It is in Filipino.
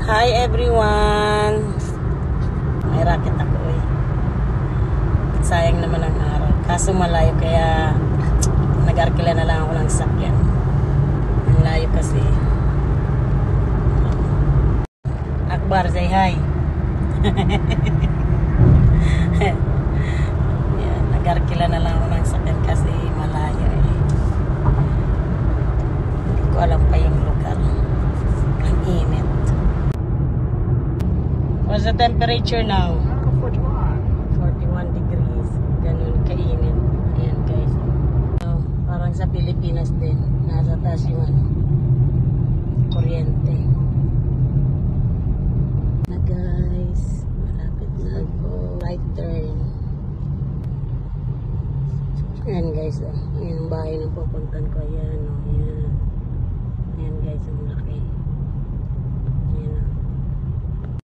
Hi everyone! May racket ako eh. Sayang naman ang araw. Kaso malayo kaya nag-arkila na lang ako ng sakyan. Ang layo kasi. Akbar, say hi! Yan, nag-arkila na lang ako ng sakyan kasi malayo eh. Hindi ko alam pa yung lugar. Ang init. What's the temperature now? 41 degrees. Ganun kainit. Ayan guys. So, parang sa Pilipinas din. Nasa taas yung kuryente. Na guys. Malapit na ako. Right turn. Ayan guys. Ayan ang bahay na pupuntan ko. Ayan.